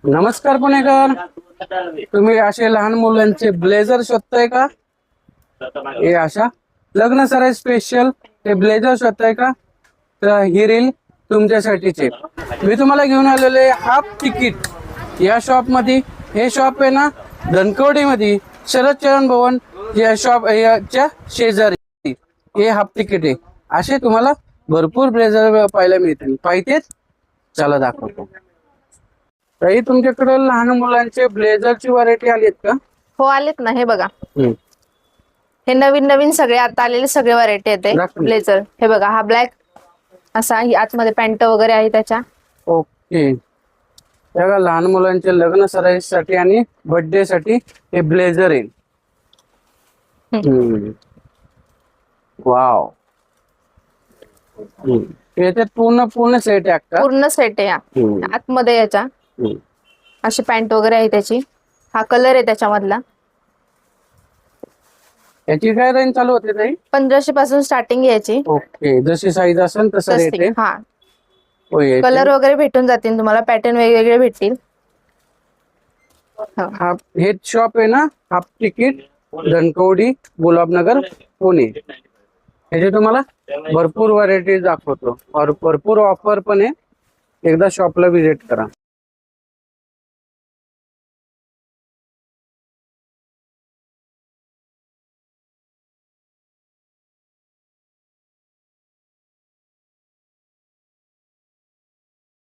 नमस्कार पुणेकर. तुम्ही असे लहान मुलांचे ब्लेझर शोधताय का? हे अशा लग्न सराई स्पेशल हे ब्लेझर शोधताय का? तर ही रील तुमच्यासाठीचे. मी तुम्हाला घेऊन आलेले हाफ तिकीट या शॉप मध्ये. हे शॉप आहे ना धनकवडी मध्ये, शरद चरण भवन या शॉप याच्या शेजारी हे हाफ तिकीट आहे. असे तुम्हाला भरपूर ब्लेझर पाहायला मिळतील. पाहिजेत? चला दाखवतो. ताई, तुमच्याकडे लहान मुलांचे ब्लेझरची व्हरायटी आलीत का? हो आलेत ना. हे बघा, हे नवीन नवीन सगळे आता आलेले सगळे व्हरायटी येते दाखव. ब्लेझर. हे बघा, हा ब्लॅक असा, ही आतमध्ये पॅन्ट वगैरे आहे त्याच्या. ओके. बघा, लहान मुलांच्या लग्न सराईसाठी आणि बर्थडे साठी हे ब्लेझर आहे. वाव. याच्यात पूर्ण पूर्ण सेट आहे का? पूर्ण सेट आहे. आतमध्ये याच्या अशी पॅन्ट वगैरे आहे त्याची. हा कलर आहे त्याच्यामधला. याची काय रेंज चालू होते ताई? 1500 पासून स्टार्टिंग याची. ओके. जशी साईज असेल तसं रेट आहे. हा, होय. कलर वगैरे भेटून जातील तुम्हाला, पॅटर्न वेगवेगळे भेटतील. हा, हे शॉप आहे ना हाफ तिकीट, धनकवडी, गुलाबनगर, पुणे. याचे तुम्हाला भरपूर व्हरायटी दाखवतो और भरपूर ऑफर पण आहे. एकदा शॉपला व्हिजिट करा.